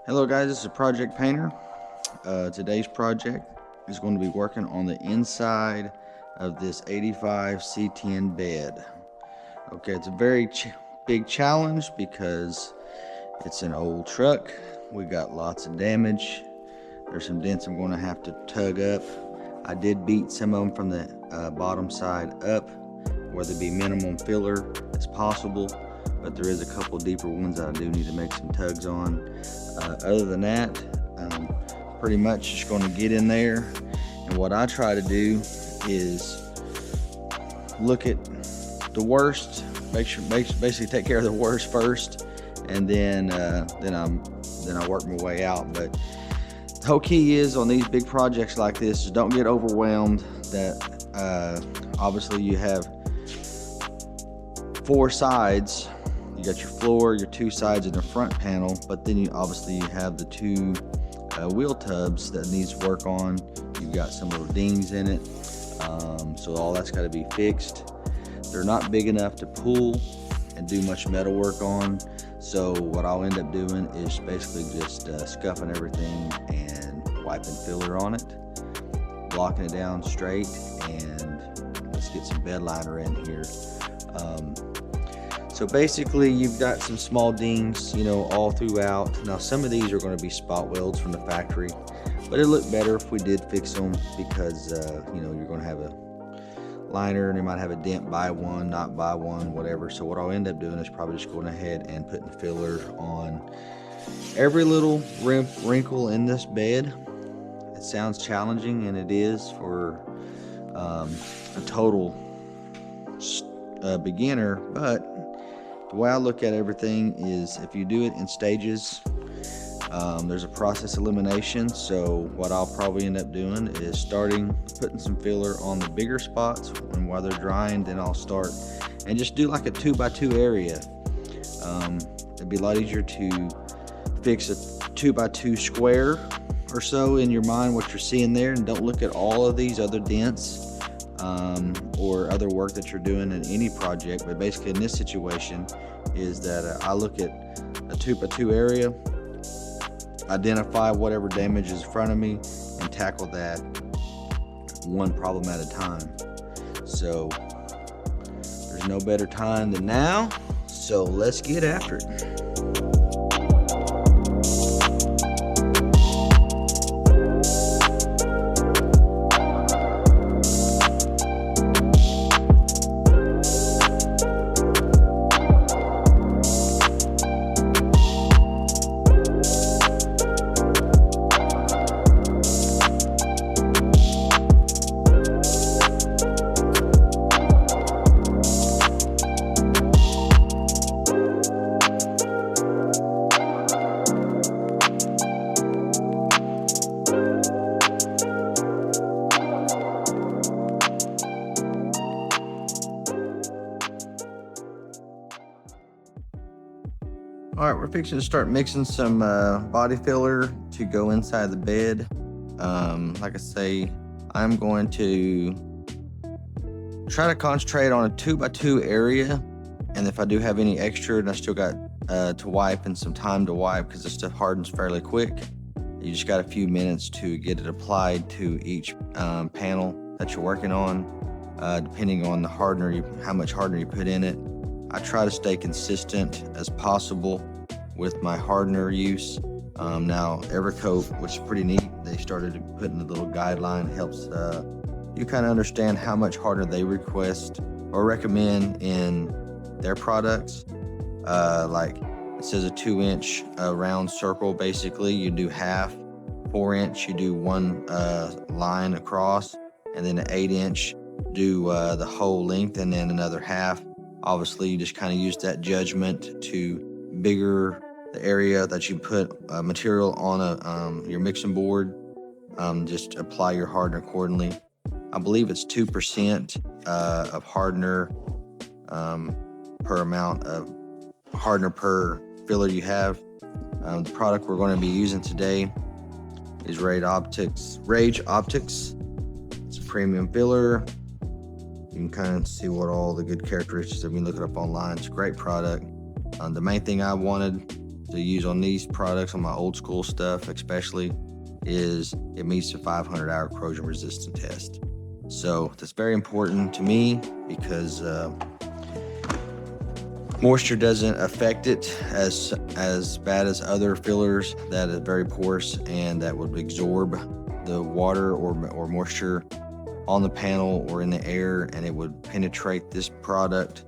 Hello guys, this is Project Painter. Today's project is going to be working on the inside of this 85 C10 bed. Okay, it's a very big challenge because it's an old truck. We got lots of damage. There's some dents I'm going to have to tug up. I did beat some of them from the bottom side up where there be minimum filler as possible, but there is a couple deeper ones that I do need to make some tugs on. Other than that, pretty much just going to get in there, and what I try to do is look at the worst, basically take care of the worst first, and then I work my way out. But the whole key is on these big projects like this is don't get overwhelmed. That obviously you have 4 sides. You got your floor, your 2 sides, and the front panel, but then you have the 2 wheel tubs that needs work on. You've got some little dings in it, so all that's got to be fixed. They're not big enough to pull and do much metal work on, so what I'll end up doing is basically just scuffing everything and wiping filler on it, blocking it down straight, and let's get some bed liner in here. So basically you've got some small dings, all throughout. Now some of these are going to be spot welds from the factory, but it'd look better if we did fix them because, you're going to have a liner and you might have a dent by one, not by one, whatever. So what I'll end up doing is probably just going ahead and putting filler on every little wrinkle in this bed. It sounds challenging, and it is for a total beginner, but the way I look at everything is if you do it in stages, there's a process elimination. So what I'll probably end up doing is putting some filler on the bigger spots, and while they're drying, then I'll start and just do like a 2x2 area. It'd be a lot easier to fix a 2x2 square or so in your mind, what you're seeing there, and don't look at all of these other dents or other work that you're doing in any project. But basically in this situation is that I look at a 2x2 area, identify whatever damage is in front of me, and tackle that one problem at a time. So there's no better time than now, so let's get after it. All right, we're fixing to start mixing some body filler to go inside the bed. Like I say, I'm going to try to concentrate on a 2x2 area, and if I do have any extra and I still got to wipe and some time to wipe because this stuff hardens fairly quick, you just got a few minutes to get it applied to each panel that you're working on, depending on the hardener, how much hardener you put in it. I try to stay consistent as possible with my hardener use. Now Evercoat, which is pretty neat, they started putting a little guideline, helps you kind of understand how much hardener they request or recommend in their products. Like it says a 2-inch round circle, basically you do half, 4-inch you do 1 line across, and then an 8-inch do the whole length, and then another half. Obviously, you just kind of use that judgment to bigger the area that you put material on your mixing board. Just apply your hardener accordingly. I believe it's 2% of hardener per amount of hardener per filler you have. The product we're going to be using today is Rage Optics. It's a premium filler. You can kind of see what all the good characteristics. If you look it up online, it's a great product. The main thing I wanted to use on these products, on my old school stuff especially, is it meets the 500-hour corrosion resistant test. So that's very important to me because moisture doesn't affect it as bad as other fillers that are very porous and that would absorb the water or moisture on the panel or in the air, and it would penetrate this product.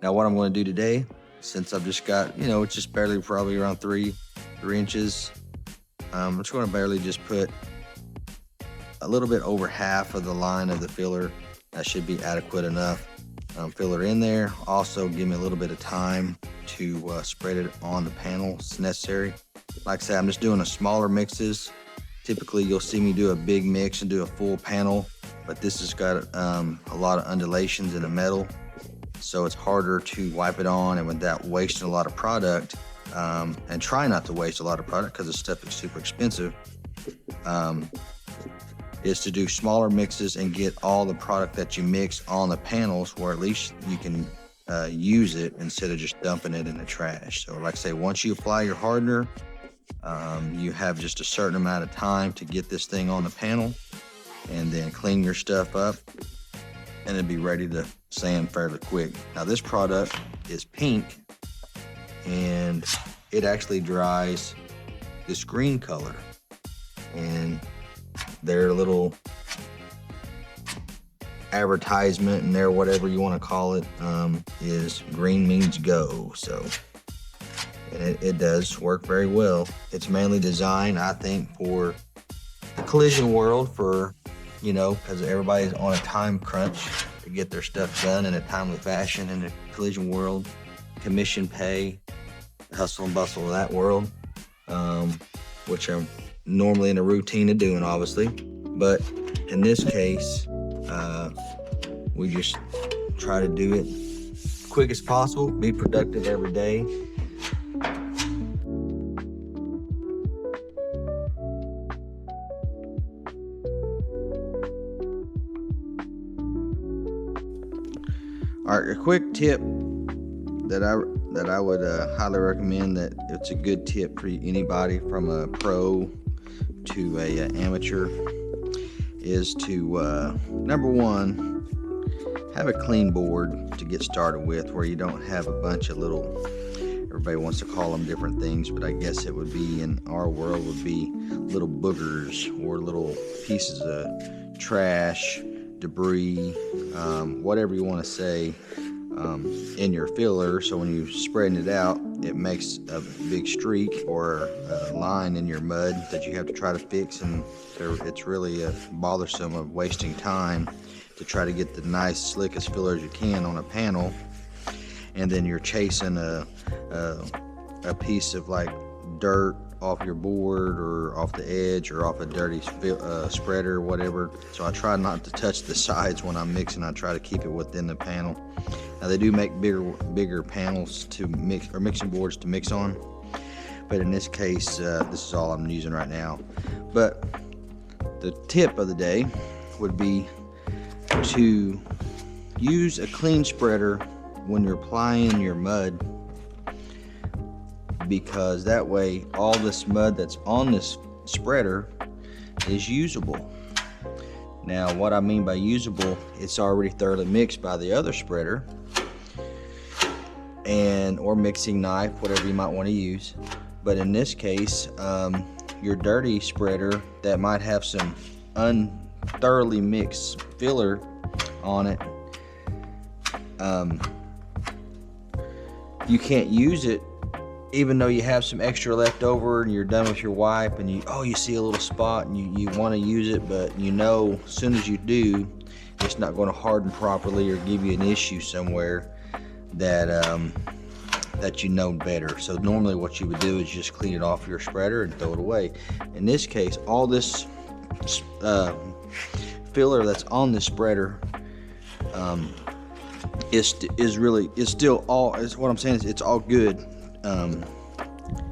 Now what I'm going to do today, since I've just got, it's just barely probably around 3 inches, I'm just going to barely just put a little bit over half of the line of the filler. That should be adequate enough. Filler in there. Also give me a little bit of time to spread it on the panels necessary. Like I said, I'm just doing a smaller mixes. Typically you'll see me do a big mix and do a full panel, but this has got a lot of undulations in the metal, so it's harder to wipe it on and without wasting a lot of product, and try not to waste a lot of product because the stuff is super expensive, is to do smaller mixes and get all the product that you mix on the panels, where at least you can use it instead of just dumping it in the trash. So like I say, once you apply your hardener, you have just a certain amount of time to get this thing on the panel and then clean your stuff up, and it'll be ready to sand fairly quick. Now this product is pink and it actually dries this green color, and their little advertisement and their whatever you want to call it is green means go. So, and it does work very well. It's mainly designed, I think, for the collision world, for because everybody's on a time crunch to get their stuff done in a timely fashion in the collision world, commission pay, hustle and bustle of that world, which I'm normally in a routine of doing, obviously. But in this case, we just try to do it quick as possible, be productive every day. All right, a quick tip that I would highly recommend, that it's a good tip for anybody from a pro to a amateur, is to number one, have a clean board to get started with, where you don't have a bunch of little, everybody wants to call them different things, but I guess it would be, in our world, would be little boogers or little pieces of trash, debris, whatever you want to say, in your filler. So when you're spreading it out, it makes a big streak or a line in your mud that you have to try to fix, and it's really bothersome of wasting time to try to get the nice slickest filler as you can on a panel, and then you're chasing a piece of like dirt off your board or off the edge or off a dirty spreader or whatever. So I try not to touch the sides when I'm mixing. I try to keep it within the panel. Now they do make bigger panels to mix, or mixing boards to mix on, but in this case this is all I'm using right now. But the tip of the day would be to use a clean spreader when you're applying your mud, because that way all this mud that's on this spreader is usable. Now what I mean by usable, it's already thoroughly mixed by the other spreader or mixing knife, whatever you might want to use. But in this case, your dirty spreader that might have some thoroughly mixed filler on it, you can't use it even though you have some extra left over and you're done with your wipe, and you see a little spot and you want to use it, but as soon as you do, it's not going to harden properly or give you an issue somewhere that better. So normally what you would do is just clean it off your spreader and throw it away. In this case, all this filler that's on the spreader is still all, what I'm saying is it's all good.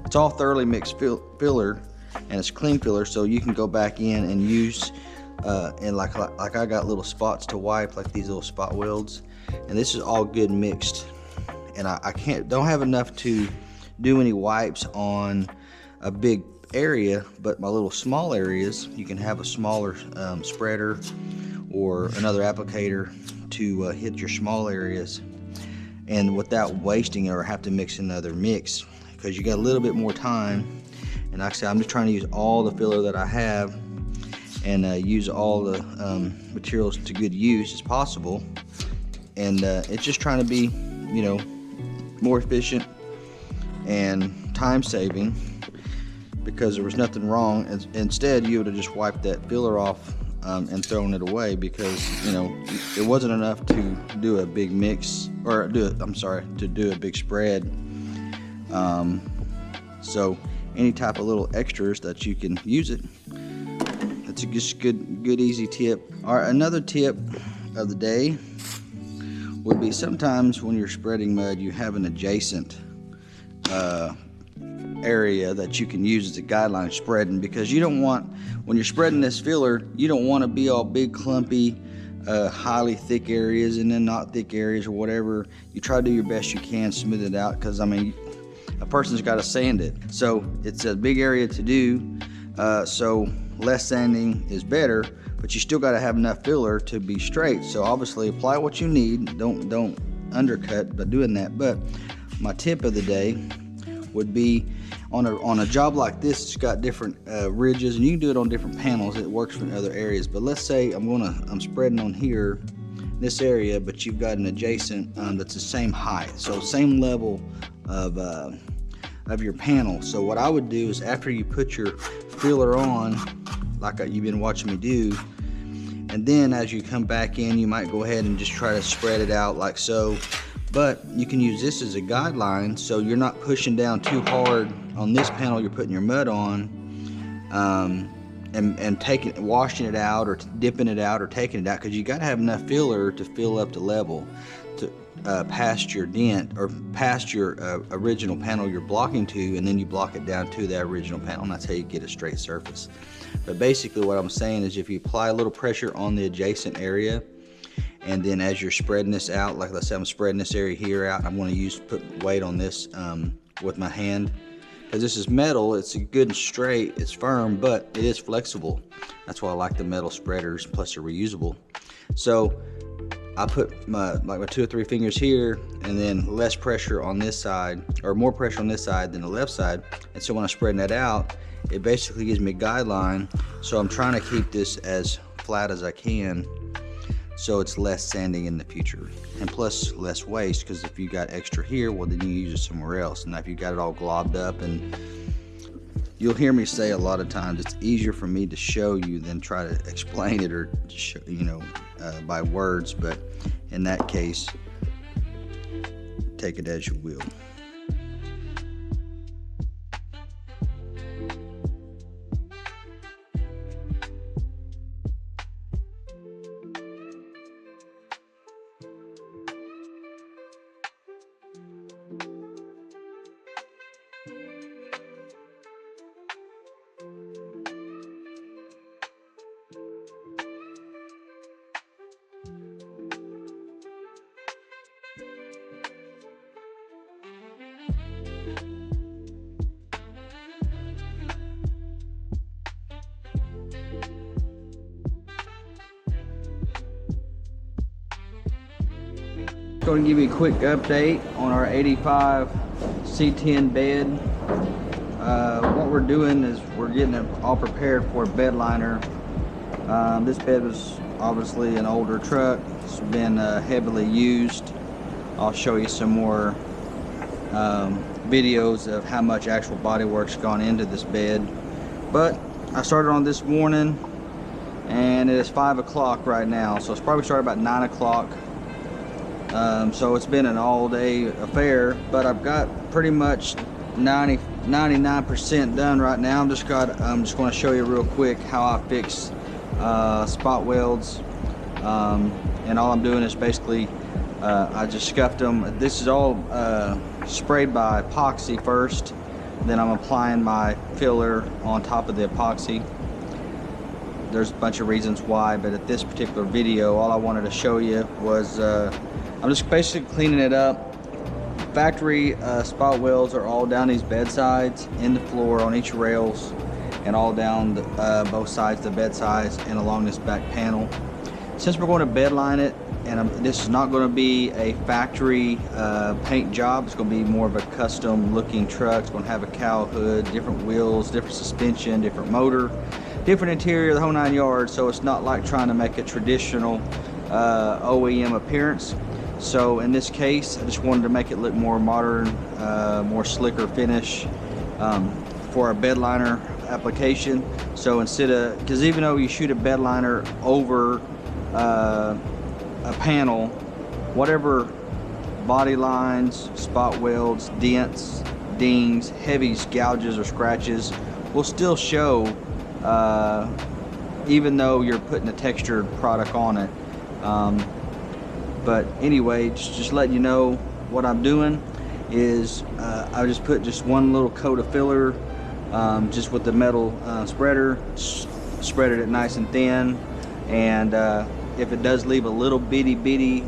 It's all thoroughly mixed filler, and it's clean filler, so you can go back in and use and like I got little spots to wipe, like these little spot welds, and this is all good mixed. And I don't have enough to do any wipes on a big area, but my little small areas, you can have a smaller spreader or another applicator to hit your small areas, and without wasting it or have to mix another mix, because you got a little bit more time. And like I said, I'm just trying to use all the filler that I have and use all the materials to good use as possible. And it's just trying to be, you know, more efficient and time saving, because there was nothing wrong. Instead, you would have just wiped that filler off and thrown it away, because, you know, it wasn't enough to do a big mix, or to do a big spread. So any type of little extras that you can use it, it's a just good easy tip. All right, another tip of the day would be, sometimes when you're spreading mud, you have an adjacent area that you can use as a guideline spreading, because you don't want, when you're spreading this filler, you don't want to be all big clumpy highly thick areas and then not thick areas or whatever. You try to do your best you can, smooth it out, because I mean, a person's got to sand it, so it's a big area to do, so less sanding is better, but you still got to have enough filler to be straight. So obviously apply what you need, don't undercut by doing that. But my tip of the day would be, on a job like this, it's got different ridges, and you can do it on different panels. It works in other areas, but let's say I'm spreading on here, this area, but you've got an adjacent that's the same height, so same level of your panel. So what I would do is, after you put your filler on, like you've been watching me do, and then as you come back in, you might go ahead and just try to spread it out like so. But you can use this as a guideline, so you're not pushing down too hard on this panel you're putting your mud on, and washing it out, or dipping it out, or taking it out, because you got to have enough filler to fill up the level to past your dent, or past your original panel you're blocking to, and then you block it down to that original panel, and that's how you get a straight surface. But basically what I'm saying is, if you apply a little pressure on the adjacent area, and then as you're spreading this out, like let's say I'm spreading this area here out, I'm going to put weight on this with my hand, because this is metal. It's good and straight, it's firm, but it is flexible. That's why I like the metal spreaders, plus they're reusable. So I put my 2 or 3 fingers here, and then less pressure on this side, or more pressure on this side than the left side. And so when I'm spreading that out, it basically gives me a guideline. So I'm trying to keep this as flat as I can, so it's less sanding in the future, and plus less waste, because if you got extra here, well, then you use it somewhere else. Now if you got it all globbed up, and you'll hear me say a lot of times, it's easier for me to show you than try to explain it, or show, by words. But in that case, take it as you will. Going to give you a quick update on our 85 C10 bed. What we're doing is we're getting it all prepared for a bed liner. This bed was obviously an older truck. It's been heavily used. I'll show you some more videos of how much actual body work's gone into this bed. But I started on this morning, and it is 5 o'clock right now, so it's probably started about 9 o'clock. So it's been an all-day affair, but I've got pretty much 99% done right now. I'm just going to show you real quick how I fix spot welds, and all I'm doing is basically I just scuffed them. This is all sprayed by epoxy first, then I'm applying my filler on top of the epoxy. There's a bunch of reasons why, but at this particular video, all I wanted to show you was I'm just basically cleaning it up, factory spot welds are all down these bed sides, in the floor, on each rails, and all down both sides of the bed sides and along this back panel. Since we're going to bed line it, and this is not going to be a factory paint job, it's going to be more of a custom looking truck. It's going to have a cowl hood, different wheels, different suspension, different motor, different interior, the whole 9 yards. So it's not like trying to make a traditional OEM appearance. So in this case, I just wanted to make it look more modern, more slicker finish for our bed liner application. So instead of, because even though you shoot a bed liner over a panel, whatever body lines, spot welds, dents, dings, heavies, gouges, or scratches will still show, even though you're putting a textured product on it. But anyway, just letting you know what I'm doing is I just put just one little coat of filler, just with the metal spreader, spreaded it nice and thin, and if it does leave a little bitty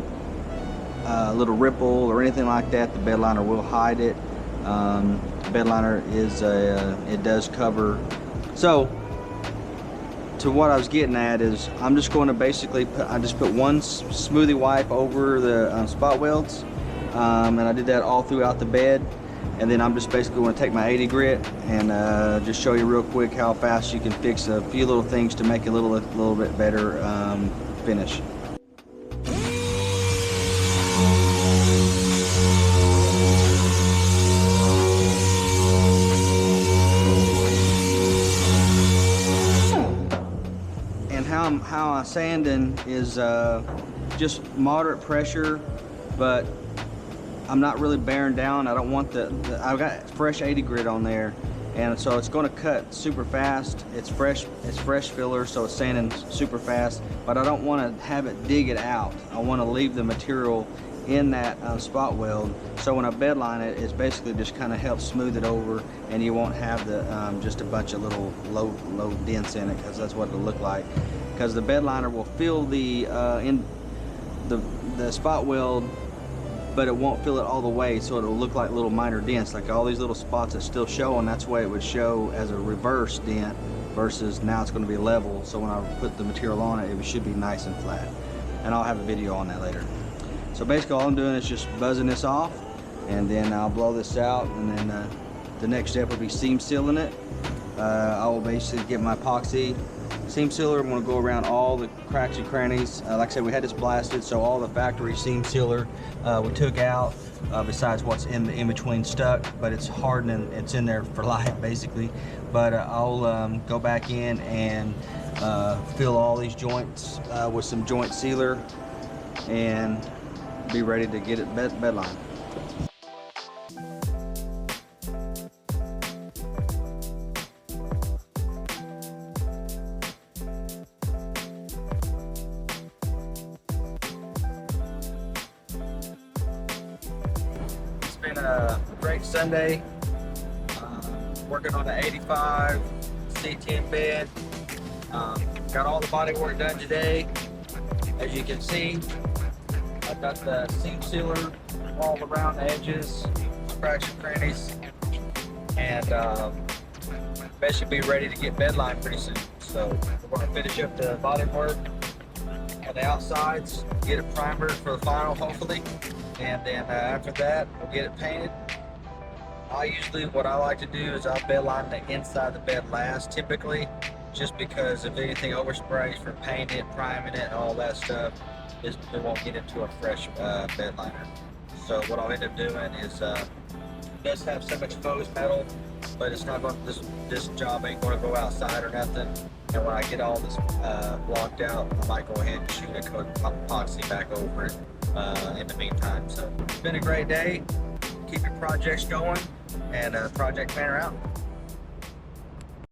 little ripple or anything like that, the bed liner will hide it. Bed liner is it does cover. So to what I was getting at is, I'm just going to basically I just put one smoothie wipe over the spot welds, and I did that all throughout the bed. And then I'm just basically going to take my 80 grit and just show you real quick how fast you can fix a few little things to make it a little bit better finish. And how I'm sanding is just moderate pressure, but I'm not really bearing down. I don't want I've got fresh 80 grit on there, and so it's going to cut super fast. It's fresh filler, so it's sanding super fast, but I don't want to have it dig it out. I want to leave the material in that spot weld, so when I bed line it, it's basically just kind of helps smooth it over, and you won't have the just a bunch of little low dents in it, because that's what it'll look like. Because the bed liner will fill the spot weld, but it won't fill it all the way, so it'll look like little minor dents, like all these little spots that still show, and that's why it would show as a reverse dent versus now it's going to be level. So when I put the material on it, it should be nice and flat, and I'll have a video on that later. So basically all I'm doing is just buzzing this off, and then I'll blow this out, and then the next step will be seam sealing it. I will basically get my epoxy seam sealer. I'm going to go around all the cracks and crannies. Like I said, we had this blasted, so all the factory seam sealer we took out, besides what's in between stuck, but it's hardening, it's in there for life basically. But I'll go back in and fill all these joints with some joint sealer and be ready to get it bed line. It's been a great Sunday, working on the 85 C10 bed. Got all the body work done today. As you can see, I've got the seam sealer all around the edges, cracks and crannies, and that should be ready to get bed line pretty soon. So we're going to finish up the body work on the outsides, get it primered for the final hopefully, and then after that we'll get it painted. What I like to do is I'll bed line the inside of the bed last typically, just because if anything oversprays from painting it, priming it, and all that stuff, it won't get into a fresh bed liner. So what I'll end up doing is it does have some exposed metal, but it's not going to, this job ain't going to go outside or nothing. And when I get all this blocked out, I might go ahead and shoot a coat of epoxy back over it in the meantime. So it's been a great day. Keep your projects going, and Project Planner out.